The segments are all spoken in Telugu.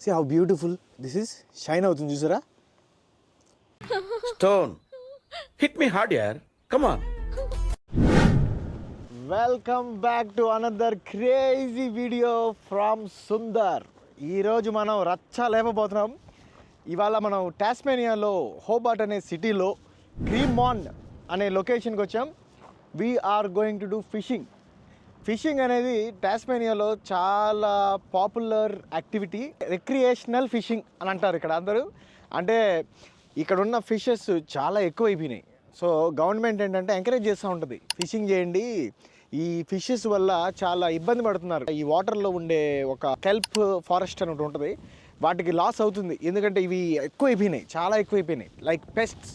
See how beautiful this is. Shine అవుతుంది చూసారా? Stone. Hit me hard, yaar. Come on. Welcome back to another crazy video from Sundar. ఈరోజు మనం రచ్చ లేకపోతున్నాం. ఇవాళ మనం టాస్మేనియాలో హోబార్ట్ అనే సిటీలో క్రీమాండ్ అనే లొకేషన్కి వచ్చాం. We are going to do fishing అనేది టాస్మేనియాలో చాలా పాపులర్ యాక్టివిటీ. రిక్రియేషనల్ ఫిషింగ్ అని అంటారు ఇక్కడ అందరూ. అంటే ఇక్కడ ఉన్న ఫిషెస్ చాలా ఎక్కువైపోయినాయి. సో గవర్నమెంట్ ఏంటంటే ఎంకరేజ్ చేస్తూ ఉంటుంది, ఫిషింగ్ చేయండి. ఈ ఫిషెస్ వల్ల చాలా ఇబ్బంది పడుతున్నారు. ఈ వాటర్లో ఉండే ఒక కెల్ప్ ఫారెస్ట్ అని ఒకటి ఉంటుంది, వాటికి లాస్ అవుతుంది. ఎందుకంటే ఇవి ఎక్కువైపోయినాయి, చాలా ఎక్కువైపోయినాయి. Like pests.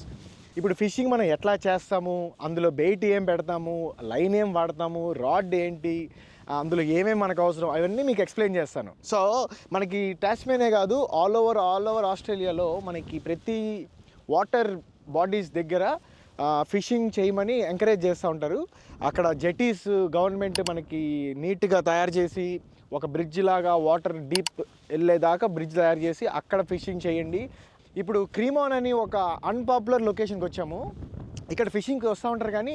ఇప్పుడు ఫిషింగ్ మనం ఎట్లా చేస్తాము, అందులో బెయిట్ ఏం పెడతాము, లైన్ ఏం వాడతాము, రాడ్ ఏంటి, అందులో ఏమేమి మనకు అవసరం, అవన్నీ మీకు ఎక్స్ప్లెయిన్ చేస్తాను. సో మనకి టాస్మేనియా కాదు, ఆల్ ఓవర్ ఆస్ట్రేలియాలో మనకి ప్రతి వాటర్ బాడీస్ దగ్గర ఫిషింగ్ చేయమని ఎంకరేజ్ చేస్తూ ఉంటారు. అక్కడ జెటీస్ గవర్నమెంట్ మనకి నీట్గా తయారు చేసి ఒక బ్రిడ్జ్ లాగా వాటర్ డీప్ వెళ్ళేదాకా బ్రిడ్జ్ తయారు చేసి అక్కడ ఫిషింగ్ చేయండి. ఇప్పుడు క్రీమాన్ అని ఒక అన్పాపులర్ లొకేషన్కి వచ్చాము. ఇక్కడ ఫిషింగ్కి వస్తూ ఉంటారు కానీ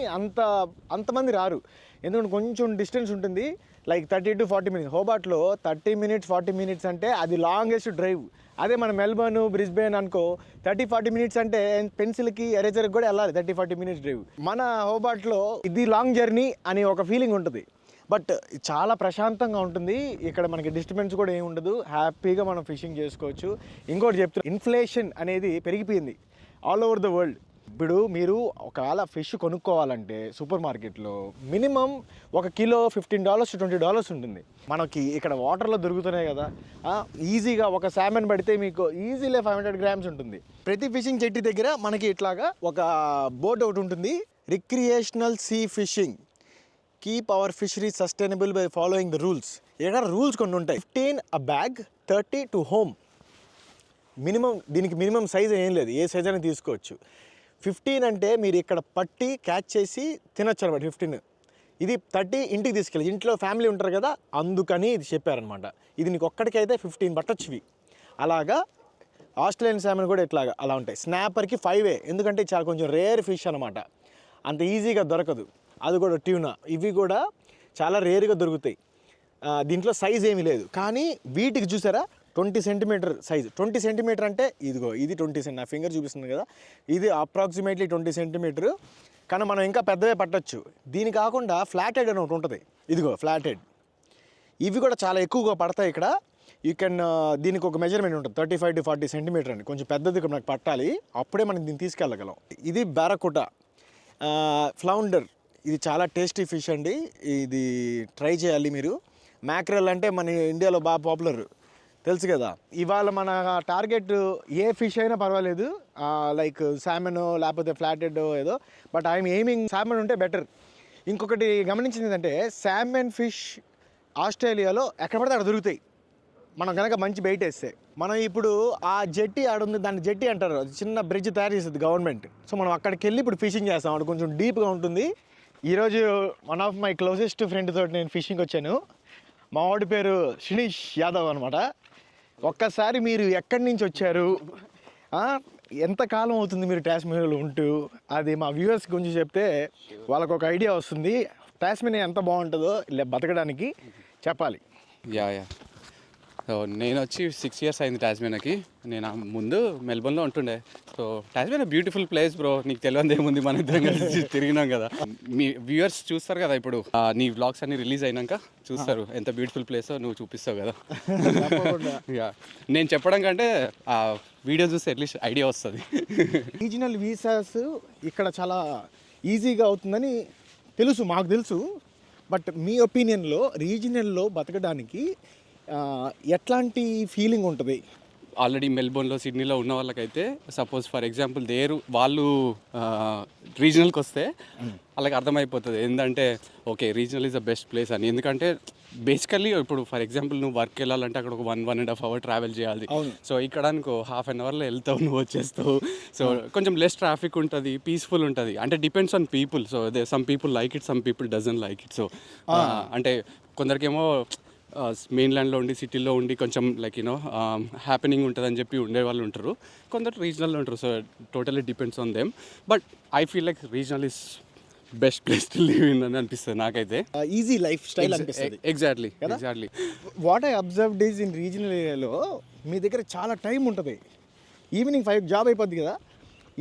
అంతమంది రారు, ఎందుకంటే కొంచెం డిస్టెన్స్ ఉంటుంది. Like 30 to 40 minutes. హోబార్ట్లో 30 minutes 40 minutes అంటే అది లాంగెస్ట్ డ్రైవ్. అదే మన మెల్బర్న్ బ్రిస్బేన్ అనుకో 30-40 minutes అంటే పెన్సిల్కి ఎరేజర్కి కూడా వెళ్ళాలి 30-40 minutes డ్రైవ్. మన హోబార్ట్లో ఇది లాంగ్ జర్నీ అని ఒక ఫీలింగ్ ఉంటుంది, బట్ చాలా ప్రశాంతంగా ఉంటుంది. ఇక్కడ మనకి డిస్టర్బెన్స్ కూడా ఏమి ఉండదు, హ్యాపీగా మనం ఫిషింగ్ చేసుకోవచ్చు. ఇంకోటి చెప్తున్నా, ఇన్ఫ్లేషన్ అనేది పెరిగిపోయింది ఆల్ ఓవర్ ద వరల్డ్. ఇప్పుడు మీరు ఒకవేళ ఫిష్ కొనుక్కోవాలంటే సూపర్ మార్కెట్లో మినిమం ఒక కిలో $15 to $20 ఉంటుంది. మనకి ఇక్కడ వాటర్లో దొరుకుతున్నాయి కదా, ఈజీగా ఒక శామన్ పడితే మీకు ఈజీలే 500 grams ఉంటుంది. ప్రతి ఫిషింగ్ చెట్టు దగ్గర మనకి ఇట్లాగా ఒక బోట్ ఒకటి ఉంటుంది, recreational see fishing, keep our fishery sustainable by following the rules. ఇక్కడ రూల్స్ కొన్ని ఉంటాయి. 15 a bag, 30 to home. దీనికి మినిమం సైజ్ ఏం లేదు, ఏ సైజ్ అయినా తీసుకోవచ్చు. 15 అంటే మీరు ఇక్కడ పట్టి క్యాచ్ చేసి తినొచ్చు అనమాట 15. ఇది 30 ఇంటికి తీసుకెళ్ళి, ఇంట్లో ఫ్యామిలీ ఉంటారు కదా, అందుకని ఇది చెప్పారనమాట. ఇది నీకు ఒక్కడికైతే 15 పట్టొచ్చువి. అలాగా ఆస్ట్రేలియన్ శామన్ కూడా ఇట్లాగా అలా ఉంటాయి. స్నాపర్కి 5 ఎందుకంటే చాలా కొంచెం రేర్ ఫిష్ అనమాట, అంత ఈజీగా దొరకదు. అది కూడా ట్యూనా, ఇవి కూడా చాలా రేర్గా దొరుకుతాయి. దీంట్లో సైజ్ ఏమీ లేదు, కానీ వీటికి చూసారా 20 centimeter సైజ్. 20 centimeter అంటే ఇదిగో ఇది 20 cm, నా ఫింగర్ చూపిస్తుంది కదా, ఇది అప్రాక్సిమేట్లీ 20 centimeter. కానీ మనం ఇంకా పెద్దవే పట్టచ్చు. దీని కాకుండా ఫ్లాట్ హెడ్ అని ఒకటి ఉంటుంది, ఇదిగో ఫ్లాట్ హెడ్. ఇవి కూడా చాలా ఎక్కువగా పడతాయి ఇక్కడ. యూ కెన్ దీనికి ఒక మెజర్మెంట్ ఉంటుంది 35 to 40 centimeter అని, కొంచెం పెద్దది మనకు పట్టాలి, అప్పుడే మనం దీన్ని తీసుకెళ్ళగలం. ఇది బారకుటా ఫ్లౌండర్, ఇది చాలా టేస్టీ ఫిష్ అండి, ఇది ట్రై చేయాలి మీరు. మ్యాక్రెల్ అంటే మన ఇండియాలో బాగా పాపులర్, తెలుసు కదా. ఇవాళ మన టార్గెట్ ఏ ఫిష్ అయినా పర్వాలేదు, లైక్ శామన్ లేకపోతే ఫ్లాటెడ్ ఏదో, బట్ ఐఎమ్ ఎయిమింగ్ శామన్ ఉంటే బెటర్. ఇంకొకటి గమనించింది ఏంటంటే, శామన్ ఫిష్ ఆస్ట్రేలియాలో ఎక్కడ పడితే అక్కడ దొరుకుతాయి, మనం కనుక మంచి బయట వేస్తే. మనం ఇప్పుడు ఆ జెట్టి ఆడుంది, దాన్ని జెట్టి అంటారు, చిన్న బ్రిడ్జ్ తయారు చేస్తుంది గవర్నమెంట్. సో మనం అక్కడికి వెళ్ళి ఇప్పుడు ఫిషింగ్ చేస్తాం, అక్కడ కొంచెం డీప్గా ఉంటుంది. ఈరోజు one of my closest friend తోటి నేను ఫిషింగ్ వచ్చాను. మా వాడి పేరు శ్రీనిష్ యాదవ్ అనమాట. ఒక్కసారి మీరు ఎక్కడి నుంచి వచ్చారు, ఎంతకాలం అవుతుంది మీరు టాస్మేనియాలో ఉంటూ, అది మా వ్యూవర్స్ గురించి చెప్తే వాళ్ళకు ఒక ఐడియా వస్తుంది, టాస్మేనియా ఎంత బాగుంటుందో బతకడానికి చెప్పాలి. యా సో నేను వచ్చి 6 years అయింది టాస్మేనియాకి. నేను ముందు మెల్బర్న్లో ఉంటుండే. So Tasmania beautiful place bro, నీకు తెలియదు ఏముంది, మన ఇద్దరం కలిసి తిరిగినాం కదా. మీ వ్యూవర్స్ చూస్తారు కదా, ఇప్పుడు నీ వ్లాగ్స్ అన్ని రిలీజ్ అయినాక చూస్తారు ఎంత బ్యూటిఫుల్ ప్లేసో, నువ్వు చూపిస్తావు కదా. యా నేను చెప్పడం కంటే ఆ వీడియో చూస్తే అట్లీస్ట్ ఐడియా వస్తుంది. రీజనల్ వీసాస్ ఇక్కడ చాలా ఈజీగా అవుతుందని తెలుసు, మాకు తెలుసు. బట్ మీ ఒపీనియన్లో రీజనల్లో బతకడానికి ఎట్లాంటి ఫీలింగ్ ఉంటుంది? ఆల్రెడీ మెల్బోర్న్లో సిడ్నీలో ఉన్న వాళ్ళకైతే సపోజ్ ఫర్ ఎగ్జాంపుల్ వాళ్ళు రీజనల్కి వస్తే వాళ్ళకి అర్థమైపోతుంది ఏంటంటే okay regional is the best place అని. ఎందుకంటే బేసికల్లీ ఇప్పుడు ఫర్ ఎగ్జాంపుల్ నువ్వు వర్క్ వెళ్ళాలంటే అక్కడ ఒక 1.5 hour ట్రావెల్ చేయాలి. సో ఇక్కడ అనుకో ½ an hourలో వెళ్తావు, నువ్వు వచ్చేస్తావు. సో కొంచెం లెస్ ట్రాఫిక్ ఉంటుంది, పీస్ఫుల్ ఉంటుంది. అంటే depends on people. So some people like it, some people doesn't like it. So అంటే కొందరికేమో మెయిన్లాండ్లో ఉండి సిటీలో ఉండి కొంచెం లైక్ యూనో హ్యాపెనింగ్ ఉంటుందని చెప్పి ఉండే వాళ్ళు ఉంటారు, కొందరు రీజనల్లో ఉంటారు. So totally depends on them. But I feel like regional is best place to live in అని అనిపిస్తుంది నాకైతే. ఈజీ లైఫ్ స్టైల్ అనిపిస్తుంది. Exactly. What I observed is in regional ఏరియాలో మీ దగ్గర చాలా టైం ఉంటుంది. ఈవినింగ్ 5 జాబ్ అయిపోద్ది కదా,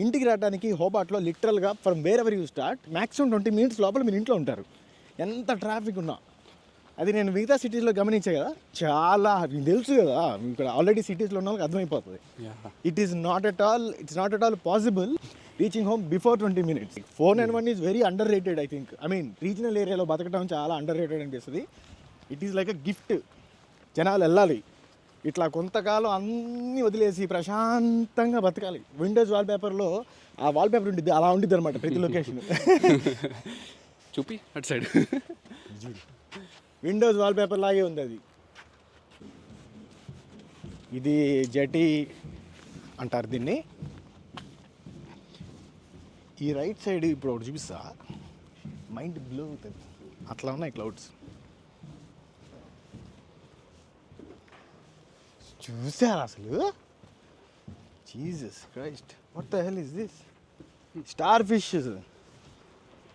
ఇంటికి రావడానికి హోబార్ట్లో లిటరల్గా from where ever you start maximum 20 minutes లోపల మీరు ఇంట్లో ఉంటారు, ఎంత ట్రాఫిక్ ఉన్నా. అది నేను మిగతా సిటీస్లో గమనించే కదా, చాలా మీకు తెలుసు కదా, ఇక్కడ ఆల్రెడీ సిటీస్లో ఉన్న వాళ్ళకి అర్థమైపోతుంది. It's not at all possible reaching home before 20 minutes. 491 is very under rated I think. I mean regional ఏరియాలో బతకడం చాలా అండర్ రేటెడ్ అనిపిస్తుంది. It is like a gift. జనాలు వెళ్ళాలి ఇట్లా కొంతకాలం అన్నీ వదిలేసి ప్రశాంతంగా బతకాలి. విండోస్ వాల్పేపర్లో ఆ వాల్పేపర్ ఉంటుంది, అలా ఉంటుంది అనమాట ప్రతి లొకేషన్. చూపి అటు సైడ్ విండోస్ వాల్పేపర్ లాగే ఉంది అది. ఇది జెటీ అంటారు దీన్ని. ఈ రైట్ సైడ్ ఇప్పుడు ఒకటి చూపిస్తా, మైండ్ బ్లో అవుతుంది, అట్లా ఉన్నాయి క్లౌడ్స్. చూసారా అసలు? Jesus Christ, what the hell is this? Star fishes.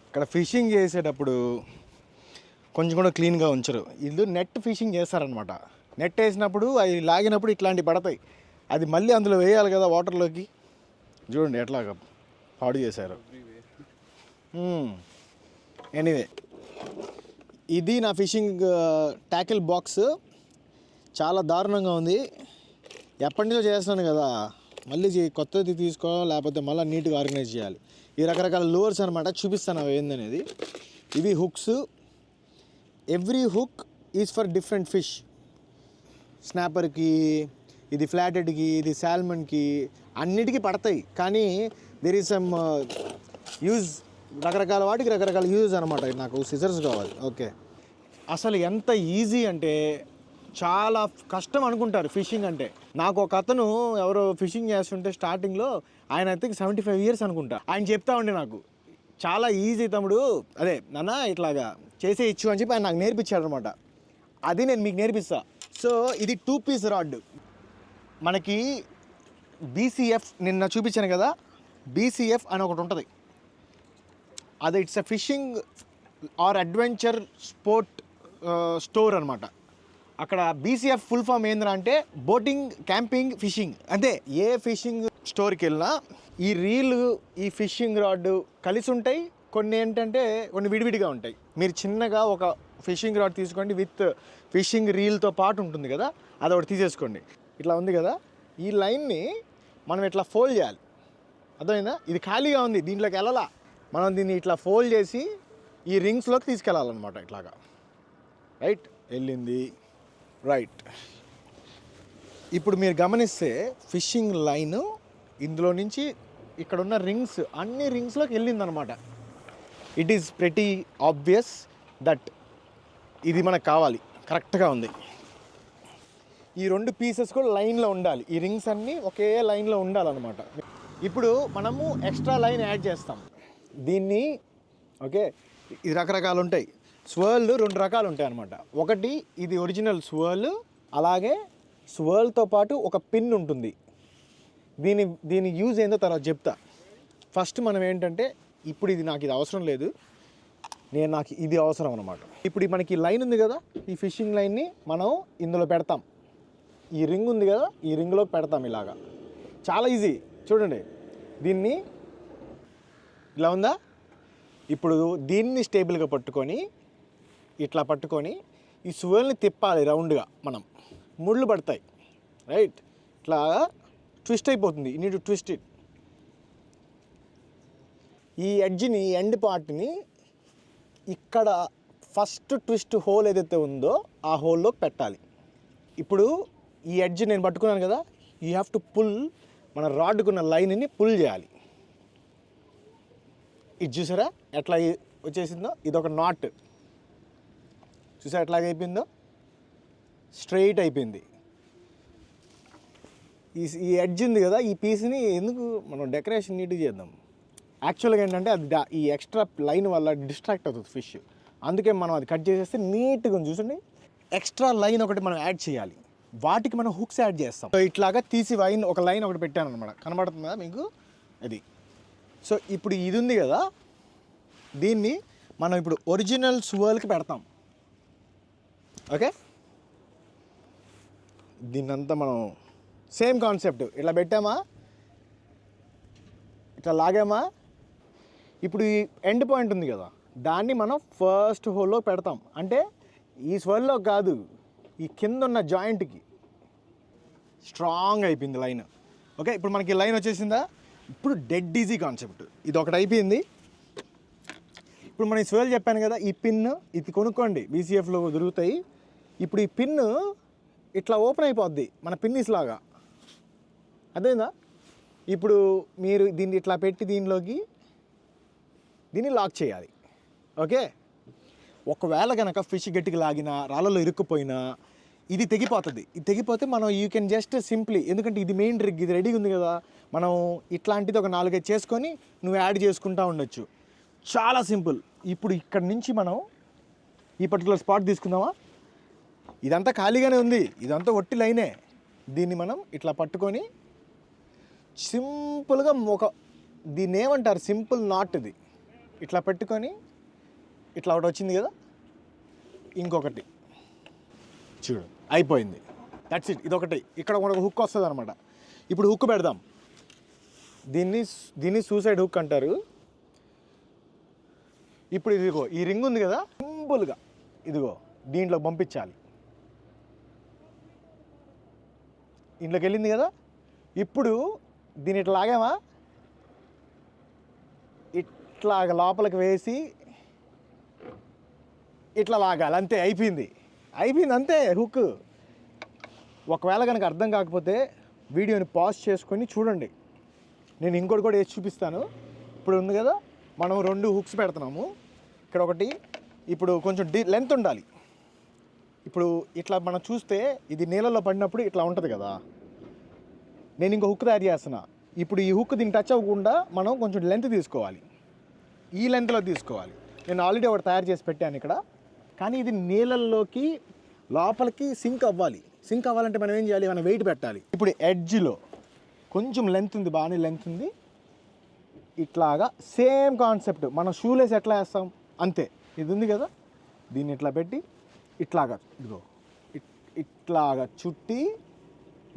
ఇక్కడ ఫిషింగ్ చేసేటప్పుడు కొంచెం కూడా క్లీన్గా ఉంచరు. వీళ్ళు నెట్ ఫిషింగ్ చేస్తారనమాట. నెట్ వేసినప్పుడు అవి లాగినప్పుడు ఇట్లాంటివి పడతాయి, అది మళ్ళీ అందులో వేయాలి కదా వాటర్లోకి. చూడండి ఎట్లాగా పాడు చేశారు. ఎనీవే, ఇది నా ఫిషింగ్ ట్యాకిల్ బాక్స్. చాలా దారుణంగా ఉంది. ఎప్పటి నుంచో చేస్తున్నాను కదా, మళ్ళీ కొత్తది తీసుకోవాలి, లేకపోతే మళ్ళీ నీట్గా ఆర్గనైజ్ చేయాలి. ఈ రకరకాల లూవర్స్ అనమాట, చూపిస్తాను అవి ఏందనేది. ఇవి hooks. Every hook is for different fish. స్నాపర్కి, ఇది ఫ్లాటెడ్కి, ఇది సాల్మన్కి, అన్నిటికీ పడతాయి. కానీ దెర్ ఈజ్ సమ్ యూజ్, రకరకాల వాటికి రకరకాల యూజ్ అనమాట. నాకు సిజర్స్ కావాలి. ఓకే, అసలు ఎంత ఈజీ అంటే చాలా కష్టం అనుకుంటారు ఫిషింగ్ అంటే. నాకు ఒక అతను ఎవరో ఫిషింగ్ చేస్తుంటే స్టార్టింగ్లో, ఆయన అయితే 75 years అనుకుంటా, ఆయన చెప్తా ఉండే నాకు చాలా ఈజీ తమ్ముడు, అదే నాన్న ఇట్లాగా చేసే ఇచ్చు అని చెప్పి ఆయన నాకు నేర్పించాడు అనమాట. అది నేను మీకు నేర్పిస్తా. సో ఇది 2-piece రాడ్. మనకి BCF నిన్న చూపించాను కదా, BCF అని ఒకటి ఉంటుంది. అది it's a fishing or adventure sport store అనమాట. అక్కడ BCF ఫుల్ ఫామ్ ఏంద్రా అంటే బోటింగ్, క్యాంపింగ్, ఫిషింగ్. అంతే. ఏ ఫిషింగ్ స్టోర్కి వెళ్ళినా ఈ రీల్, ఈ ఫిషింగ్ రాడ్ కలిసి ఉంటాయి. కొన్ని ఏంటంటే కొన్ని విడివిడిగా ఉంటాయి. మీరు చిన్నగా ఒక ఫిషింగ్ రాడ్ తీసుకోండి, విత్ ఫిషింగ్ రీల్తో పాటు ఉంటుంది కదా, అది ఒకటి తీసేసుకోండి. ఇట్లా ఉంది కదా, ఈ లైన్ని మనం ఇట్లా ఫోల్డ్ చేయాలి. అర్థమైందా? ఇది ఖాళీగా ఉంది, దీంట్లోకి వెళ్ళాలా. మనం దీన్ని ఇట్లా ఫోల్డ్ చేసి ఈ రింగ్స్లోకి తీసుకెళ్ళాలన్నమాట. ఇట్లాగా రైట్ వెళ్ళింది. రైట్, ఇప్పుడు మీరు గమనిస్తే ఫిషింగ్ లైన్ ఇందులో నుంచి ఇక్కడున్న రింగ్స్, అన్ని రింగ్స్లోకి వెళ్ళిందనమాట. It is pretty obvious that ఇది మనకు కావాలి, కరెక్ట్గా ఉంది. ఈ 2 పీసెస్ కూడా లైన్లో ఉండాలి, ఈ రింగ్స్ అన్నీ ఒకే లైన్లో ఉండాలన్నమాట. ఇప్పుడు మనము ఎక్స్ట్రా లైన్ యాడ్ చేస్తాం దీన్ని. ఓకే, ఇది రకరకాలు ఉంటాయి. స్వర్లు 2 రకాలు ఉంటాయి అన్నమాట. ఒకటి ఇది ఒరిజినల్ స్వర్ల్, అలాగే స్వర్ల్తో పాటు ఒక పిన్ ఉంటుంది. దీని యూజ్ ఏందో తర్వాత చెప్తా. ఫస్ట్ మనం ఏంటంటే, ఇప్పుడు ఇది నాకు ఇది అవసరం లేదు, నాకు ఇది అవసరం అన్నమాట. ఇప్పుడు మనకి లైన్ ఉంది కదా, ఈ ఫిషింగ్ లైన్ని మనం ఇందులో పెడతాం. ఈ రింగ్ ఉంది కదా, ఈ రింగ్లోకి పెడతాం ఇలాగా. చాలా ఈజీ. చూడండి, దీన్ని ఇలా ఉందా. ఇప్పుడు దీన్ని స్టేబుల్గా పట్టుకొని, ఇట్లా పట్టుకొని ఈ స్వర్ల్ని తిప్పాలి రౌండ్గా. మనం ముళ్ళు పడతాయి, రైట్? ఇట్లా ట్విస్ట్ అయిపోతుంది. You need to twist it. ఈ ఎడ్జ్ని, ఎండ్ పార్ట్ని ఇక్కడ ఫస్ట్ ట్విస్ట్ హోల్ ఏదైతే ఉందో ఆ హోల్లోకి పెట్టాలి. ఇప్పుడు ఈ ఎడ్జ్ నేను పట్టుకున్నాను కదా, యూ హ్యావ్ టు పుల్. మన రాడ్కున్న లైన్ని పుల్ చేయాలి. ఇది చూసారా ఎట్లా వచ్చేసిందో? ఇది ఒక నాట్. చూసారా ఎట్లాగైపోయిందో? స్ట్రైట్ అయిపోయింది. ఈ ఎడ్జ్ ఉంది కదా, ఈ పీస్ని ఎందుకు మనం డెకరేషన్ నీట్గా చేద్దాం. యాక్చువల్గా ఏంటంటే అది ఈ ఎక్స్ట్రా లైన్ వల్ల డిస్ట్రాక్ట్ అవుతుంది ఫిష్. అందుకే మనం అది కట్ చేసేస్తే నీట్గా ఉంది. చూసండి, ఎక్స్ట్రా లైన్ ఒకటి మనం యాడ్ చేయాలి, వాటికి మనం హుక్స్ యాడ్ చేస్తాం. సో ఇట్లాగా తీసి ఒక లైన్ ఒకటి పెట్టాను అనమాట, కనబడుతుందా మీకు అది. సో ఇప్పుడు ఇది ఉంది కదా, దీన్ని మనం ఇప్పుడు ఒరిజినల్ స్వర్ల్కి పెడతాం. ఓకే, దీన్నంతా మనం సేమ్ కాన్సెప్ట్ ఇట్లా పెట్టామా, ఇట్లా లాగామా. ఇప్పుడు ఈ ఎండ్ పాయింట్ ఉంది కదా, దాన్ని మనం ఫస్ట్ హోల్లో పెడతాం. అంటే ఈ స్వర్లో కాదు, ఈ కింద ఉన్న జాయింట్కి స్ట్రాంగ్ అయిపోయింది లైన్. ఓకే, ఇప్పుడు మనకి లైన్ వచ్చేసిందా. ఇప్పుడు డెడ్ ఈజీ కాన్సెప్ట్ ఇది ఒకటి అయిపోయింది. ఇప్పుడు మనం ఈ స్వర్ల్ చెప్పాను కదా, ఈ పిన్ ఇది కొనుక్కోండి, బీసీఎఫ్లో దొరుకుతాయి. ఇప్పుడు ఈ పిన్ను ఇట్లా ఓపెన్ అయిపోద్ది మన పిన్నిస్ లాగా, అదేందా. ఇప్పుడు మీరు దీన్ని ఇట్లా పెట్టి దీన్ని లాక్ చేయాలి. ఓకే, ఒకవేళ కనుక ఫిష్ గట్టికి లాగినా రాళ్ళలో ఇరుక్కుపోయినా ఇది తెగిపోతుంది. ఇది తెగిపోతే మనం యూ కెన్ జస్ట్ సింప్లీ, ఎందుకంటే ఇది మెయిన్ రిగ్, ఇది రెడీగా ఉంది కదా, మనం ఇట్లాంటిది ఒక 4-5 చేసుకొని నువ్వు యాడ్ చేసుకుంటూ ఉండొచ్చు. చాలా సింపుల్. ఇప్పుడు ఇక్కడ నుంచి మనం ఈ పర్టికులర్ స్పాట్ తీసుకుందామా. ఇదంతా ఖాళీగానే ఉంది, ఇదంతా ఒట్టి లైనే. దీన్ని మనం ఇట్లా పట్టుకొని సింపుల్గా దీన్ని ఏమంటారు, సింపుల్ నాట్ ఇది. ఇట్లా పెట్టుకొని ఇట్లా ఒకటి వచ్చింది కదా, ఇంకొకటి చూడు అయిపోయింది. That's it. ఇదొకటి ఇక్కడ మనకు హుక్ వస్తుంది అనమాట. ఇప్పుడు హుక్ పెడదాం. దీన్ని సూసైడ్ హుక్ అంటారు. ఇప్పుడు ఇదిగో ఈ రింగ్ ఉంది కదా, సింపుల్గా ఇదిగో దీంట్లో పంపించాలి. ఇంట్లోకి వెళ్ళింది కదా, ఇప్పుడు దీన్ని ఇట్లా లాగామా, ఇట్లాగ లోపలికి వేసి ఇట్లా లాగాలి. అంతే, అయిపోయింది అంతే హుక్. ఒకవేళ కనుక అర్థం కాకపోతే వీడియోని పాజ్ చేసుకొని చూడండి, నేను ఇంకోటి కూడా వేసి చూపిస్తాను. ఇప్పుడు ఉంది కదా, మనం 2 హుక్స్ పెడుతున్నాము. ఇక్కడ ఒకటి, ఇప్పుడు కొంచెం లెంత్ ఉండాలి. ఇప్పుడు ఇట్లా మనం చూస్తే ఇది నీళ్ళలో పడినప్పుడు ఇట్లా ఉంటుంది కదా, నేను ఇంకో హుక్ తయారు చేస్తున్నా. ఇప్పుడు ఈ హుక్ దీన్ని టచ్ అవ్వకుండా మనం కొంచెం లెంత్ తీసుకోవాలి, ఈ లెంత్లో తీసుకోవాలి. నేను ఆల్రెడీ ఒకటి తయారు చేసి పెట్టాను ఇక్కడ, కానీ ఇది నీళ్ళల్లోకి లోపలికి సింక్ అవ్వాలి. సింక్ అవ్వాలంటే మనం ఏం చేయాలి, మనం వెయిట్ పెట్టాలి. ఇప్పుడు ఎడ్జ్లో కొంచెం లెంత్ ఉంది, బాగానే లెంత్ ఉంది. ఇట్లాగా సేమ్ కాన్సెప్ట్, మనం షూలేస్ ఎట్లా వేస్తాం అంతే. ఇది ఉంది కదా, దీన్ని ఇట్లా పెట్టి ఇట్లాగా ఇదిగో ఇట్లాగా చుట్టి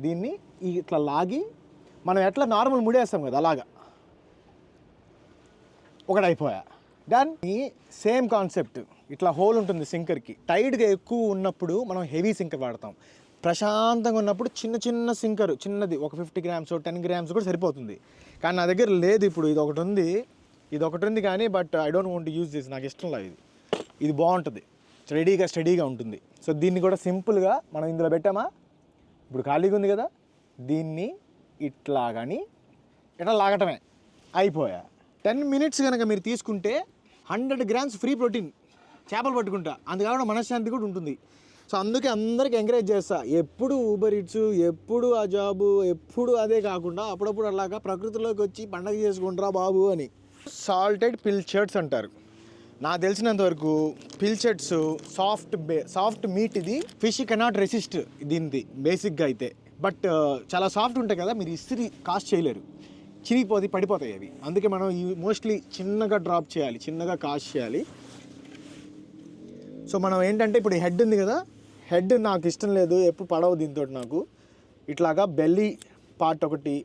దీన్ని ఇట్లా లాగి మనం ఎట్లా నార్మల్ ముడేస్తాం కదా అలాగా ఒకటి అయిపోయా. దాన్ని సేమ్ కాన్సెప్ట్, ఇట్లా హోల్ ఉంటుంది సింకర్కి. టైట్గా ఎక్కువ ఉన్నప్పుడు మనం హెవీ సింకర్ వాడతాం. ప్రశాంతంగా ఉన్నప్పుడు చిన్న సింకర్, చిన్నది ఒక 50 grams 10 grams కూడా సరిపోతుంది. కానీ నా దగ్గర లేదు. ఇప్పుడు ఇది ఒకటి ఉంది కానీ but I don't want use this, నాకు ఇష్టం లేదు. ఇది బాగుంటుంది, స్టడీగా ఉంటుంది. సో దీన్ని కూడా సింపుల్గా మనం ఇందులో పెట్టామా, ఇప్పుడు ఖాళీగా ఉంది కదా, దీన్ని ఇట్లా లాగటమే, అయిపోయా. 10 minutes కనుక మీరు తీసుకుంటే 100 grams ఫ్రీ ప్రోటీన్ చేపలు పట్టుకుంటా. అందుకని మనశ్శాంతి కూడా ఉంటుంది. సో అందుకే అందరికీ ఎంకరేజ్ చేస్తా, ఎప్పుడు ఊబర్ ఈట్స్, ఎప్పుడు ఆ జాబు, ఎప్పుడు అదే కాకుండా అప్పుడప్పుడు అలాగా ప్రకృతిలోకి వచ్చి పండగ చేసుకుంటారా బాబు అని. సాల్టెడ్ పిల్చర్డ్స్ అంటారు. నాకు తెలిసినంతవరకు పిల్చర్డ్స్ సాఫ్ట్ మీట్. ఇది ఫిష్ కెనాట్ రెసిస్ట్ దీనిది బేసిక్గా అయితే. బట్ చాలా సాఫ్ట్ ఉంటాయి కదా, మీరు ఇస్త్రీ కాస్ట్ చేయలేరు, పడిపోతాయి అవి. అందుకే మనం మోస్ట్లీ చిన్నగా డ్రాప్ చేయాలి, చిన్నగా కాస్ట్ చేయాలి. సో మనం ఏంటంటే ఇప్పుడు హెడ్ ఉంది కదా, హెడ్ నాకు ఇష్టం లేదు, ఎప్పుడు పడవు దీంతో నాకు. ఇట్లాగా బెల్లీ పార్ట్ ఒకటి,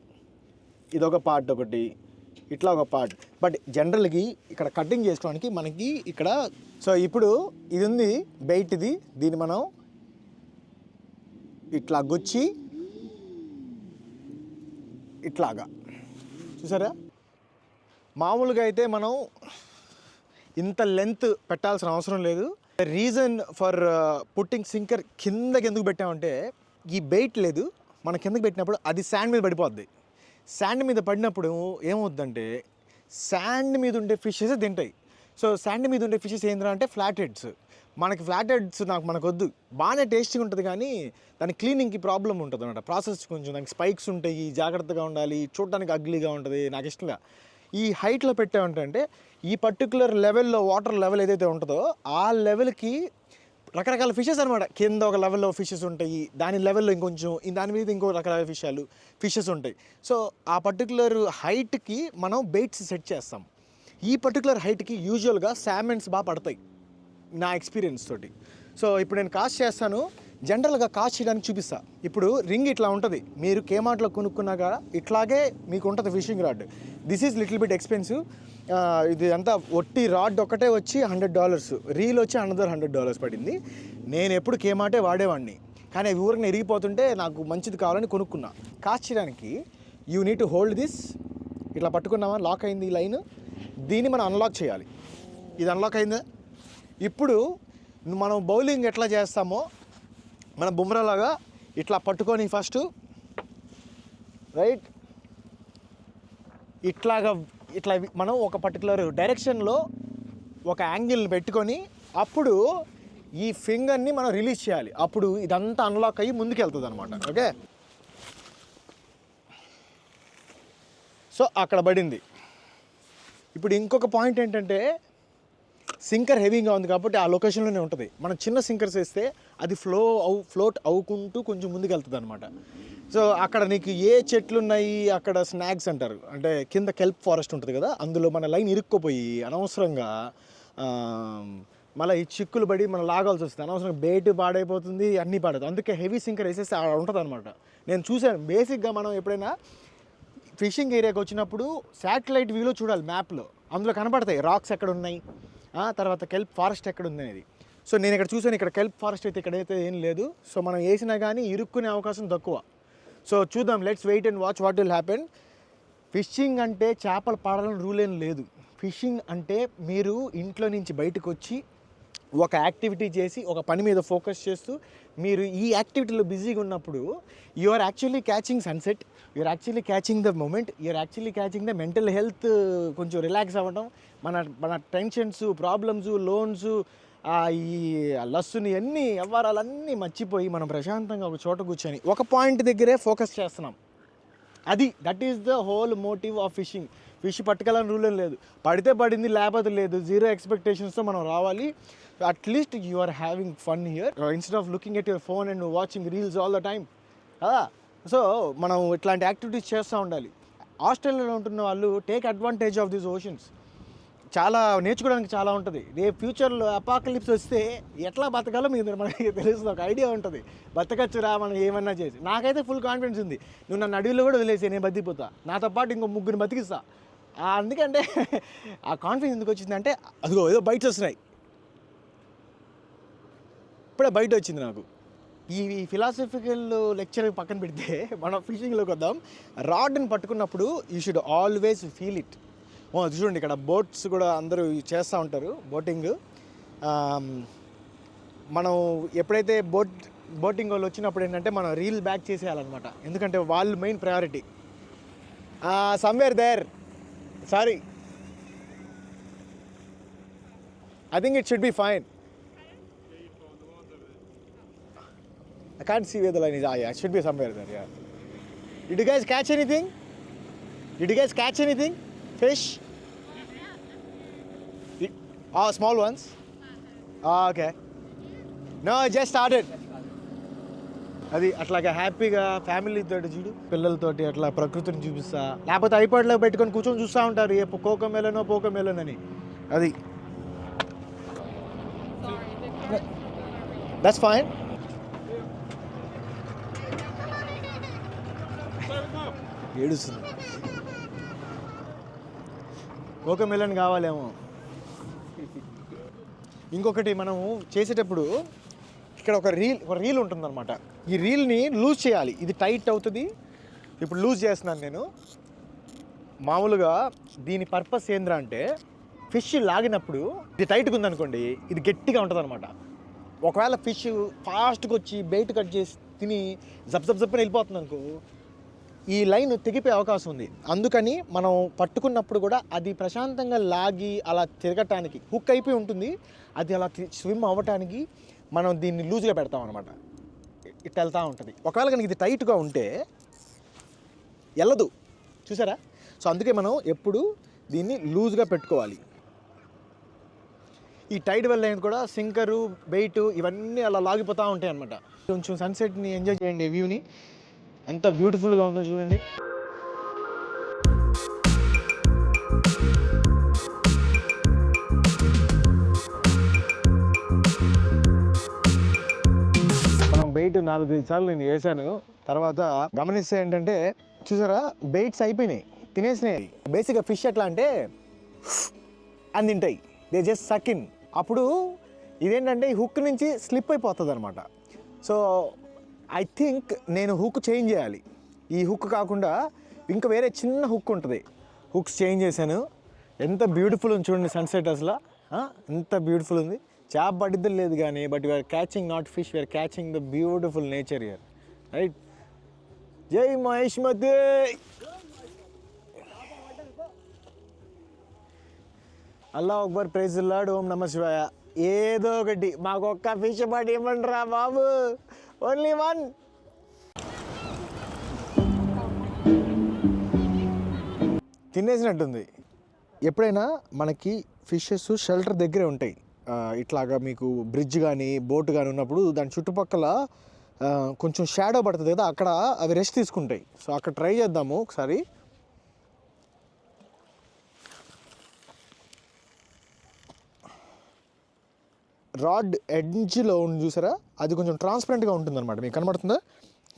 ఇదొక పార్ట్ ఒకటి, ఇట్లా ఒక పార్ట్. బట్ జనరల్గా ఇక్కడ కటింగ్ చేసుకోవడానికి మనకి ఇక్కడ, సో ఇప్పుడు ఇది ఉంది బెయిట్, దీన్ని మనం ఇట్లా గుచ్చి ఇట్లాగా చూసారా. మామూలుగా అయితే మనం ఇంత లెంత్ పెట్టాల్సిన అవసరం లేదు. రీజన్ ఫర్ పుట్టింగ్ సింకర్ కిందకి ఎందుకు పెట్టామంటే, ఈ బెయిట్ లేదు, మన కిందకి పెట్టినప్పుడు అది శాండ్ మీద పడిపోద్ది. శాండ్ మీద పడినప్పుడు ఏమవుద్దంటే, శాండ్ మీద ఉండే ఫిషెస్ తింటాయి. సో శాండ్ మీద ఉండే ఫిషెస్ ఏంటంటే అంటే ఫ్లాట్ హెడ్స్. మనకి ఫ్లాట్ హెడ్స్ మనకొద్దు, బాగానే టేస్టీగా ఉంటుంది కానీ దాని క్లీనింగ్కి ప్రాబ్లం ఉంటుంది అన్నమాట. ప్రాసెస్ కొంచెం దానికి స్పైక్స్ ఉంటాయి, జాగ్రత్తగా ఉండాలి, చూడటానికి అగ్లీగా ఉంటుంది, నాకు ఇష్టంగా. ఈ హైట్లో పెట్టామంటే ఈ పర్టికులర్ లెవెల్లో వాటర్ లెవెల్ ఏదైతే ఉంటుందో ఆ లెవెల్కి రకరకాల ఫిషెస్ అనమాట. కింద ఒక లెవెల్లో ఫిషెస్ ఉంటాయి, దాని లెవెల్లో ఇంకొంచెం దాని మీద ఇంకో రకరకాల ఫిషెస్ ఉంటాయి. సో ఆ పర్టికులర్ హైట్కి మనం బెయిట్స్ సెట్ చేస్తాం. ఈ పర్టికులర్ హైట్కి యూజువల్గా శాల్మన్స్ బాగా పడతాయి నా ఎక్స్పీరియన్స్ తోటి. సో ఇప్పుడు నేను కాస్ట్ చేస్తాను, జనరల్గా కాస్ట్ చేయడానికి చూపిస్తా. ఇప్పుడు రింగ్ ఇట్లా ఉంటుంది, మీరు కేమార్ట్లో కొనుక్కున్నాక ఇట్లాగే మీకు ఉంటుంది fishing rod. This is little bit expensive. ఇది అంతా ఒట్టి రాడ్ ఒకటే వచ్చి $100, రీల్ వచ్చి అనదర్ $100 పడింది. నేను ఎప్పుడు కేమార్టే వాడేవాడిని, కానీ అవి ఊరికి ఇరిగిపోతుంటే నాకు మంచిది కావాలని కొనుక్కున్నా. కాస్ట్ చేయడానికి you need to hold this. ఇట్లా పట్టుకున్నామా, లాక్ అయింది ఈ లైన్, దీన్ని మనం అన్లాక్ చేయాలి. ఇది అన్లాక్ అయిందా? ఇప్పుడు మనం బౌలింగ్ ఎట్లా చేస్తామో మన బుమ్రాలాగా ఇట్లా పట్టుకొని ఫస్ట్ రైట్ ఇట్లా మనం ఒక పర్టికులర్ డైరెక్షన్లో ఒక యాంగిల్ని పెట్టుకొని అప్పుడు ఈ ఫింగర్ని మనం రిలీజ్ చేయాలి. అప్పుడు ఇదంతా అన్లాక్ అయ్యి ముందుకు వెళ్తుంది అనమాట. ఓకే, సో అక్కడ పడింది. ఇప్పుడు ఇంకొక పాయింట్ ఏంటంటే సింకర్ హెవీగా ఉంది కాబట్టి ఆ లొకేషన్లోనే ఉంటుంది. మనం చిన్న సింకర్స్ వేస్తే అది ఫ్లోట్ అవుకుంటూ కొంచెం ముందుకు వెళ్తుంది అనమాట. సో అక్కడ నీకు ఏ చెట్లు ఉన్నాయి, అక్కడ స్నాక్స్ అంటారు, అంటే కింద కెల్ప్ ఫారెస్ట్ ఉంటుంది కదా, అందులో మన లైన్ ఇరుక్కుపోయి అనవసరంగా మళ్ళీ ఈ చిక్కులు పడి మనం లాగాల్సి వస్తుంది. అనవసరంగా బేట్ పాడైపోతుంది, అన్నీ పాడవుతుంది. అందుకే హెవీ సింకర్ వేసేసి ఉంటుంది అనమాట. నేను చూశాను. బేసిక్గా మనం ఎప్పుడైనా ఫిషింగ్ ఏరియాకి వచ్చినప్పుడు శాటిలైట్ వ్యూలో చూడాలి, మ్యాప్లో అందులో కనపడతాయి రాక్స్ ఎక్కడ ఉన్నాయి, తర్వాత కెల్ప్ ఫారెస్ట్ ఎక్కడ ఉంది అనేది. సో నేను ఇక్కడ చూసాను, ఇక్కడ కెల్ప్ ఫారెస్ట్ అయితే ఇక్కడైతే ఏం లేదు. సో మనం వేసినా కానీ ఇరుక్కునే అవకాశం తక్కువ. సో చూద్దాం, let's wait and watch what will happen. Fishing అంటే చేపలు పడాలని రూల్ ఏం లేదు. ఫిషింగ్ అంటే మీరు ఇంట్లో నుంచి బయటకు వచ్చి ఒక యాక్టివిటీ చేసి ఒక పని మీద ఫోకస్ చేస్తూ మీరు ఈ యాక్టివిటీలో బిజీగా ఉన్నప్పుడు you are actually catching sunset, you are actually catching the moment, you are actually catching the mental health. కొంచెం రిలాక్స్ అవ్వడం, మన టెన్షన్స్, ప్రాబ్లమ్స్, లోన్స్, ఈ లస్సుని అన్ని వ్యవహారాలన్నీ మర్చిపోయి మనం ప్రశాంతంగా ఒక చోట కూర్చొని ఒక పాయింట్ దగ్గరే ఫోకస్ చేస్తున్నాం. That is the whole motive of fishing. Fish పట్టుకెళ్ళని రూల్ ఏం లేదు, పడితే పడింది లేకపోతే లేదు, జీరో ఎక్స్పెక్టేషన్స్తో మనం రావాలి. At least you are having fun here instead of looking at your phone and watching reels all the time. So మనం ఇట్లాంటి యాక్టివిటీస్ చేస్తూ ఉండాలి. ఆస్ట్రేలియాలో ఉంటున్న వాళ్ళు take advantage of these oceans. చాలా నేర్చుకోవడానికి చాలా ఉంటుంది. రేపు ఫ్యూచర్లో అపాకలిప్స్ వస్తే ఎట్లా బతకాలో మనకి తెలుస్తుంది, ఒక ఐడియా ఉంటుంది. బతకచ్చురా మనం ఏమన్నా చేసి. నాకైతే ఫుల్ కాన్ఫిడెన్స్ ఉంది. నువ్వు నన్ను అడవిలో కూడా వదిలేసి నేను బతికిపోతా, నాతో పాటు ఇంకో 3 బతికిస్తా. అందుకంటే ఆ కాన్ఫిడెన్స్ ఎందుకు వచ్చిందంటే అదిగో ఏదో బయట వస్తున్నాయి, ఇప్పుడే బయట వచ్చింది నాకు. ఈ ఫిలాసఫికల్ లెక్చర్ పక్కన పెడితే మనం ఫిషింగ్లోకి వద్దాం. రాడ్ని పట్టుకున్నప్పుడు you should always feel it. చూడండి, ఇక్కడ బోట్స్ కూడా అందరూ చేస్తూ ఉంటారు బోటింగ్. మనం ఎప్పుడైతే బోటింగ్ వాళ్ళు వచ్చినప్పుడు ఏంటంటే మనం రీల్ బ్యాక్ చేసేయాలన్నమాట. ఎందుకంటే వాళ్ళు main priority. Somewhere there, sorry, I think it should be fine. I can't see where the line is. Yeah, it should be somewhere there, yeah. Did you guys catch anything? Fish? Small ones? Okay. No, I just started. అది అట్లాగా హ్యాపీగా ఫ్యామిలీతో చూడు, పిల్లలతోటి అట్లా ప్రకృతిని చూపిస్తా. లేకపోతే ఐపాడ్లో పెట్టుకొని కూర్చొని చూస్తూ ఉంటారు, ఏ పోకో మెలోన్ అని. అది దట్స్ ఫైన్. ఏడుస్తుంది, కోకో మెలన్ కావాలేమో. ఇంకొకటి మనము చేసేటప్పుడు ఇక్కడ ఒక రీల్ ఉంటుందన్నమాట. ఈ రీల్ని లూజ్ చేయాలి. ఇది టైట్ అవుతుంది. ఇప్పుడు లూజ్ చేస్తున్నాను నేను. మామూలుగా దీని పర్పస్ ఏంద్రా అంటే ఫిష్ లాగినప్పుడు ఇది టైట్గా ఉందనుకోండి, ఇది గట్టిగా ఉంటుంది అనమాట. ఒకవేళ ఫిష్ ఫాస్ట్గా వచ్చి బెయిట్ కట్ చేసి తిని జప్ని వెళ్ళిపోతుంది అనుకో, ఈ లైన్ తెగిపోయే అవకాశం ఉంది. అందుకని మనం పట్టుకున్నప్పుడు కూడా అది ప్రశాంతంగా లాగి అలా తిరగటానికి హుక్ అయిపోయి ఉంటుంది. అది అలా స్విమ్ అవ్వటానికి మనం దీన్ని లూజ్గా పెడతాం అనమాట. ఇట్లా వెళ్తూ ఉంటుంది. ఒకవేళ కనుక ఇది టైట్గా ఉంటే వెళ్ళదు, చూసారా? సో అందుకే మనం ఎప్పుడు దీన్ని లూజ్గా పెట్టుకోవాలి. ఈ టైడ్ వల్ల కూడా సింకరు బెయిట్ ఇవన్నీ అలా లాగిపోతూ ఉంటాయి అనమాట. కొంచెం సన్సెట్ని ఎంజాయ్ చేయండి, వ్యూని ఎంత బ్యూటిఫుల్గా ఉందో చూడండి. బెయిట్ 4-5 సార్లు నేను వేసాను. తర్వాత గమనిస్తే ఏంటంటే చూసారా, బెయిట్స్ అయిపోయినాయి, తినేసినాయి. బేసిక్గా ఫిష్ ఎట్లా అంటే అని తింటాయి, దే జస్ట్ సక్ ఇన్. అప్పుడు ఇదేంటంటే ఈ హుక్ నుంచి స్లిప్ అయిపోతుంది అనమాట. సో ఐ థింక్ నేను హుక్ చేంజ్ చేయాలి. ఈ హుక్ కాకుండా ఇంకా వేరే చిన్న హుక్ ఉంటుంది, హుక్స్ చేంజ్ చేశాను. ఎంత బ్యూటిఫుల్ ఉంది చూడండి సన్సెట్, అసలు ఎంత బ్యూటిఫుల్ ఉంది. చేప పడిద్దరు లేదు కానీ, but we're catching not fish, we're catching the beautiful nature here, right? జై మహేష్మతి. అల్లాహ్ అక్బర్, ప్రైజ్ ది లార్డ్, ఓం నమః శివాయ. ఏదో ఒకటి మాకు ఒక్క ఫిష్ పడి ఇవ్వండి రా బాబు, ఓన్లీ వన్. తినేసినట్టుంది. ఎప్పుడైనా మనకి ఫిషెస్ షెల్టర్ దగ్గరే ఉంటాయి, ఇట్లాగా మీకు బ్రిడ్జ్ కానీ బోట్ కానీ ఉన్నప్పుడు దాని చుట్టుపక్కల కొంచెం షాడో పడుతుంది కదా, అక్కడ అవి రెస్ట్ తీసుకుంటాయి. సో అక్కడ ట్రై చేద్దాము ఒకసారి. రాడ్ ఎడ్జ్లో ఉంది చూసారా, అది కొంచెం ట్రాన్స్పరెంట్గా ఉంటుంది అనమాట. మీకు కనబడుతుందా?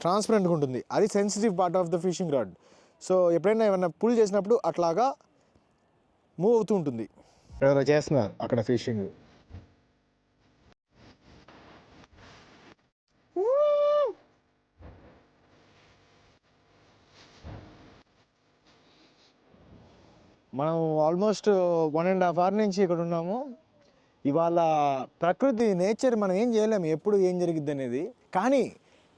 ట్రాన్స్పరెంట్గా ఉంటుంది, అది sensitive part of the fishing rod. So ఎప్పుడైనా ఏమైనా పుల్ చేసినప్పుడు అట్లాగా మూవ్ అవుతూ ఉంటుంది. ఎవరో చేస్తున్నారు అక్కడ ఫిషింగ్. మనం ఆల్మోస్ట్ 1.5 hour నుంచి ఇక్కడ ఉన్నాము. ఇవాళ ప్రకృతి నేచర్ మనం ఏం చేయలేము, ఎప్పుడు ఏం జరిగిద్ది అనేది. కానీ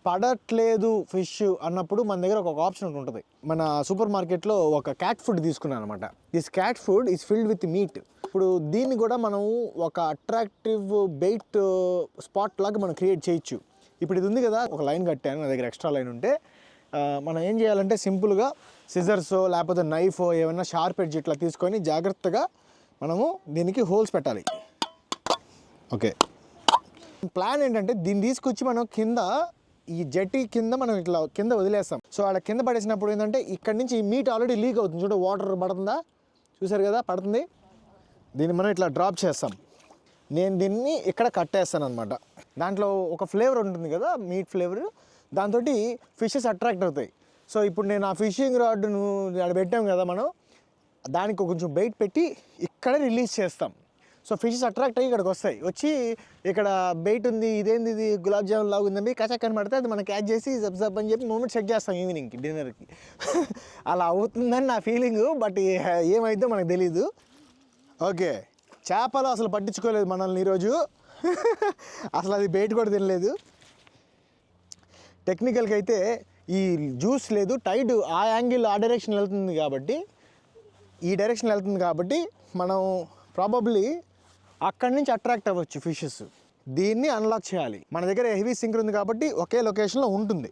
పడట్లేదు ఫిష్ అన్నప్పుడు మన దగ్గర ఒక ఆప్షన్ ఉంటుంది. మన సూపర్ మార్కెట్లో ఒక క్యాట్ ఫుడ్ తీసుకున్నాను అనమాట. This cat food is filled with meet. ఇప్పుడు దీన్ని కూడా మనం ఒక అట్రాక్టివ్ బెయిట్ స్పాట్ లాగా మనం క్రియేట్ చేయొచ్చు. ఇప్పుడు ఇది ఉంది కదా, ఒక లైన్ కట్టాను, నా దగ్గర ఎక్స్ట్రా లైన్ ఉంటే మనం ఏం చేయాలంటే సింపుల్గా సిజర్సో లేకపోతే నైఫో ఏమైనా షార్ప్ ఎడ్జ్ ఇట్లా తీసుకొని జాగ్రత్తగా మనము దీనికి హోల్స్ పెట్టాలి. ఓకే, ప్లాన్ ఏంటంటే దీన్ని తీసుకొచ్చి మనం కింద ఈ జట్టి కింద మనం ఇట్లా కింద వదిలేస్తాం. సో అక్కడ కింద పడేసినప్పుడు ఏంటంటే ఇక్కడ నుంచి ఈ మీట్ ఆల్రెడీ లీక్ అవుతుంది చూడ, వాటర్ పడుతుందా, చూసారు కదా పడుతుంది. దీన్ని మనం ఇట్లా డ్రాప్ చేస్తాం. నేను దీన్ని ఇక్కడ కట్టేస్తాను అనమాట. దాంట్లో ఒక ఫ్లేవర్ ఉంటుంది కదా, మీట్ ఫ్లేవర్, దాంతో ఫిషెస్ అట్రాక్ట్ అవుతాయి. సో ఇప్పుడు నేను ఆ ఫిషింగ్ రాడ్ను అక్కడ పెట్టాం కదా మనం, దానికి కొంచెం బెయిట్ పెట్టి ఇక్కడ రిలీజ్ చేస్తాం. సో ఫిషెస్ అట్రాక్ట్ అయ్యి ఇక్కడికి వస్తాయి, వచ్చి ఇక్కడ బెయిట్ ఉంది, ఇదేంది ఇది గులాబ్ జామున్ లాగా ఉందండి కచక్కని పడితే అది మనం క్యాచ్ చేసి జబ్ జబ్ అని చెప్పి మూమెంట్ సెట్ చేస్తాం ఈవినింగ్కి డిన్నర్కి. అలా అవుతుందని నా ఫీలింగు, బట్ ఏమైందో మనకు తెలీదు. ఓకే, చేపలు అసలు పట్టించుకోలేదు మనల్ని ఈరోజు. అసలు అది బెయిట్ కూడా తినలేదు. టెక్నికల్గా అయితే ఈ జ్యూస్ లేదు, టైడ్ ఆ యాంగిల్ ఆ డైరెక్షన్ వెళ్తుంది కాబట్టి, ఈ డైరెక్షన్ వెళ్తుంది కాబట్టి మనం ప్రాబబ్లీ అక్కడి నుంచి అట్రాక్ట్ అవ్వచ్చు ఫిషెస్. దీన్ని అన్లాక్ చేయాలి. మన దగ్గర హెవీ సింకర్ ఉంది కాబట్టి ఒకే లొకేషన్లో ఉంటుంది.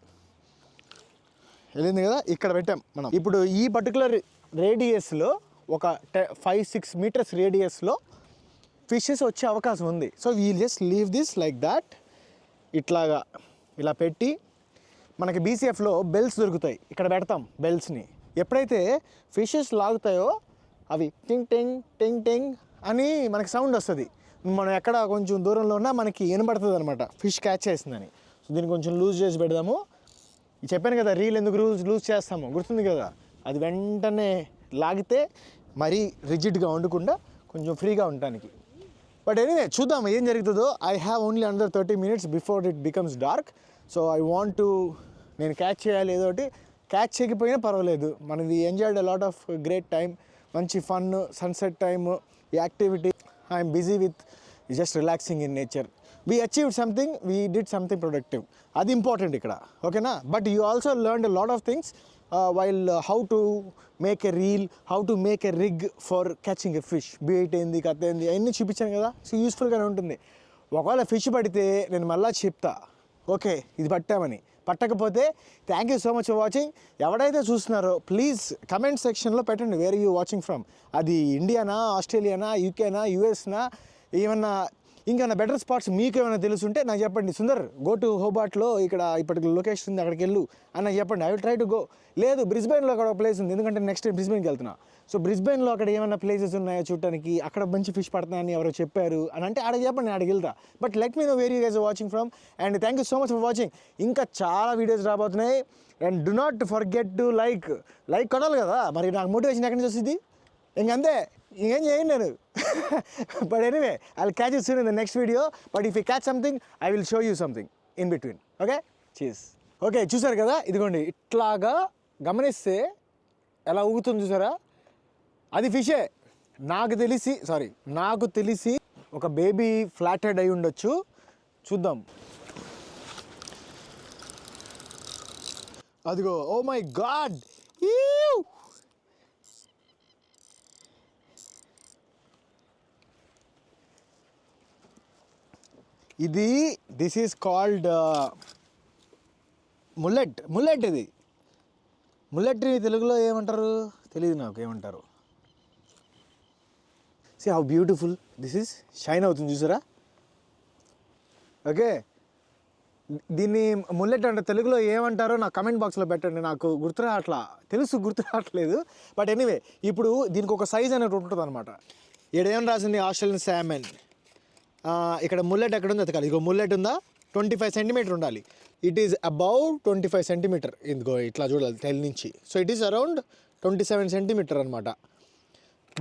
వెళ్ళింది కదా, ఇక్కడ పెట్టాం మనం. ఇప్పుడు ఈ పర్టికులర్ రేడియస్లో ఒక 5-6 meters రేడియస్లో ఫిషెస్ వచ్చే అవకాశం ఉంది. So we'll just leave this like that. ఇట్లాగా ఇలా పెట్టి మనకి బీసీఎఫ్లో బెల్స్ దొరుకుతాయి, ఇక్కడ పెడతాం బెల్స్ని. ఎప్పుడైతే ఫిషెస్ లాగుతాయో అవి టింగ్ టింగ్ టింగ్ టింగ్ అని మనకి సౌండ్ వస్తుంది. మనం ఎక్కడ కొంచెం దూరంలో ఉన్నా మనకి వినబడుతుంది అనమాట ఫిష్ క్యాచ్ చేసిందని. సో దీన్ని కొంచెం లూజ్ చేసి పెడదాము. చెప్పాను కదా రీల్ ఎందుకు లూజ్ చేస్తాము గుర్తుంది కదా, అది వెంటనే లాగితే మరీ రిజిడ్గా ఉండకుండా కొంచెం ఫ్రీగా ఉండటానికి. బట్ ఎనీవే చూద్దాం ఏం జరుగుతుందో. I have only under 30 minutes before it becomes dark. So I want to, నేను క్యాచ్ చేయాలి ఏదో ఒకటి. క్యాచ్ చేయకపోయినా పర్వాలేదు, మనం we enjoyed a lot of great time, మంచి fun, sunset time, activity. I'm busy with just relaxing in nature. We achieved something, we did something productive, అది ఇంపార్టెంట్ ఇక్కడ, ఓకేనా? But you also learned a lot of things while how to make a reel, how to make a rig for catching a fish, beat ఏంది కథ ఏంది అవన్నీ చూపించాను కదా. సో యూస్ఫుల్గానే ఉంటుంది. ఒకవేళ ఫిష్ పడితే నేను మళ్ళీ చెప్తా, ఓకే ఇది పట్టామని. పట్టకపోతే thank you so much for watching. ఎవడైతే చూస్తున్నారో ప్లీజ్ కమెంట్ సెక్షన్లో పెట్టండి వేర్ యూ వాచింగ్ ఫ్రమ్. అది ఇండియానా, ఆస్ట్రేలియానా, యూకేనా, యూఎస్నా, ఏమన్నా ఇంకేమైనా బెటర్ స్పాట్స్ మీకు ఏమైనా తెలుసుంటే నాకు చెప్పండి. సుందర్, గో టు హోబార్ట్లో ఇక్కడ ఇప్పటికి లొకేషన్ ఉంది, అక్కడికి వెళ్ళు అని నాకు చెప్పండి. I will try to go. లేదు, బ్రిస్బెయిన్లో అక్కడ ఒక ప్లేస్ ఉంది, ఎందుకంటే నెక్స్ట్ బ్రిస్బెయిన్కి వెళ్తున్నా. సో బ్రిస్బెయిన్లో అక్కడ ఏమైనా ప్లేసెస్ ఉన్నాయో చూడటానికి, అక్కడ మంచి ఫిష్ పడుతున్నాయని ఎవరో చెప్పారు అని అంటే ఆడ చెప్పండి, నేను ఆడికి వెళ్తా. But let me know where you guys watching from. And thank you so much for watching. ఇంకా చాలా వీడియోస్ రాబోతున్నాయి. And do not forget to like కొనాలి కదా, మరి నాకు మోటివేషన్ ఎక్కడి నుంచి వస్తుంది? ఇంకంతే, ఇంకేం చేయండి నేను. But anyway, I will catch you soon in the next video. But if you catch something, I will show you something in between. Okay, cheese. Okay, చూసారు కదా, ఇదిగోండి ఇట్లాగా గమనిస్తే ఎలా ఊగుతుంది చూసారా, అది ఫిషే. నాకు తెలిసి ఒక బేబీ ఫ్లాట్ హెడ్ అయి ఉండొచ్చు. చూద్దాం. అదిగో, oh my God, this is called mullet. ఇది ముల్లెట్ని తెలుగులో ఏమంటారు తెలియదు నాకు, ఏమంటారు. See how beautiful this is, shine అవుతుంది చూసారా. ఓకే, దీన్ని ముల్లెట్ అంటే తెలుగులో ఏమంటారో నాకు కమెంట్ బాక్స్లో పెట్టండి. నాకు గుర్తు రావట్లేదు. బట్ ఎనీవే, ఇప్పుడు దీనికి ఒక సైజ్ అనేది ఉంటుంది అనమాట. ఏం రాసింది, ఆస్ట్రేలియన్ శామన్. ఇక్కడ ముల్లెట్ ఎక్కడ ఉందో ఎతకాలి. ఇగో ముల్లెట్ ఉందా, 25 సెంటీమీటర్ ఉండాలి. It is about 25 centimetre. ఇదిగో ఇట్లా చూడాలి టెల్ నుంచి. So it is around 27 centimetre అనమాట.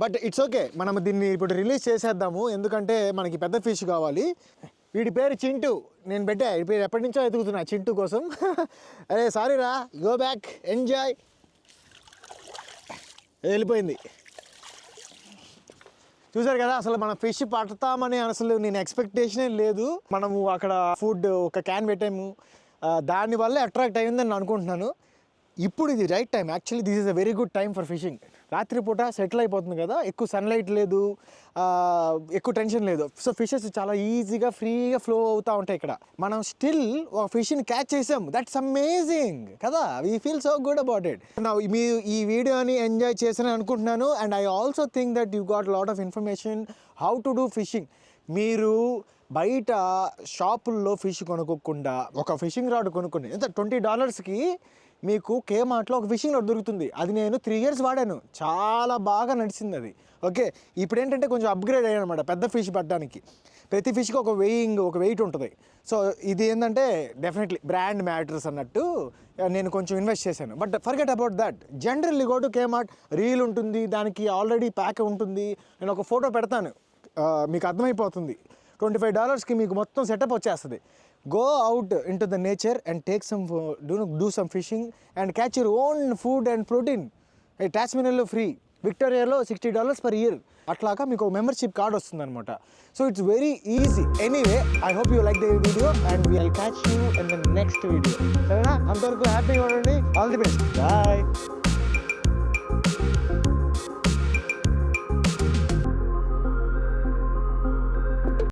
బట్ ఇట్స్ ఓకే, మనం దీన్ని ఇప్పుడు రిలీజ్ చేసేద్దాము, ఎందుకంటే మనకి పెద్ద ఫిష్ కావాలి. వీడి పేరు చింటూ, నేను పెట్టా ఈ పేరు ఎప్పటి నుంచో ఎదుగుతున్నా చింటూ కోసం. అరే సారీ రా, గో బ్యాక్, ఎంజాయ్. వెళ్ళిపోయింది. చూసారు కదా, అసలు మనం ఫిష్ పడతామని అసలు నేను ఎక్స్పెక్టేషనే లేదు. మనము అక్కడ ఫుడ్ ఒక క్యాన్ పెట్టాము, దానివల్ల అట్రాక్ట్ అయ్యిందని నేను అనుకుంటున్నాను. ఇప్పుడు ఇది right time, actually this is a very good time for fishing. రాత్రిపూట సెటిల్ అయిపోతుంది కదా, ఎక్కువ సన్లైట్ లేదు, ఎక్కువ టెన్షన్ లేదు. సో ఫిషెస్ చాలా ఈజీగా ఫ్రీగా ఫ్లో అవుతూ ఉంటాయి ఇక్కడ. మనం స్టిల్ ఒక ఫిష్ని క్యాచ్ చేసాం, దట్స్ అమేజింగ్ కదా. We feel so good about it. మీరు ఈ వీడియోని ఎంజాయ్ చేశారని అనుకుంటున్నాను. And I also think that you got lot of information how to do fishing. మీరు బయట షాపుల్లో ఫిష్ కొనుక్కోకుండా ఒక ఫిషింగ్ రాడ్ కొనుక్కోండి. ఎంత $20కి మీకు కేమార్ట్లో ఒక ఫిషింగ్ రాడ్ దొరుకుతుంది. అది నేను 3 years వాడాను, చాలా బాగా నడిచింది అది. ఓకే, ఇప్పుడు ఏంటంటే కొంచెం అప్గ్రేడ్ అయ్యాను అనమాట పెద్ద ఫిష్ పట్టడానికి. ప్రతి ఫిష్కి ఒక వెయిట్ ఉంటుంది. సో ఇది ఏంటంటే డెఫినెట్లీ బ్రాండ్ మ్యాటర్స్ అన్నట్టు నేను కొంచెం ఇన్వెస్ట్ చేశాను. But forget about that, generally go to Kmart, reel ఉంటుంది, దానికి ఆల్రెడీ ప్యాక్ ఉంటుంది. నేను ఒక ఫోటో పెడతాను, మీకు అర్థమైపోతుంది. $25కి మీకు మొత్తం సెటప్ వచ్చేస్తుంది. Go out into the nature and take some, do some fishing and catch your own food and protein. Hey, Tasmaniaలో ఫ్రీ, విక్టోరియాలో $60 per year. అట్లాగా మీకు ఒక మెంబర్షిప్ కార్డ్ వస్తుంది అనమాట. So it's very easy. Anyway, I hope you like the video and we'll catch you in the next video. సరేనా, అంతవరకు హ్యాపీగా ఉండండి. All the best, bye.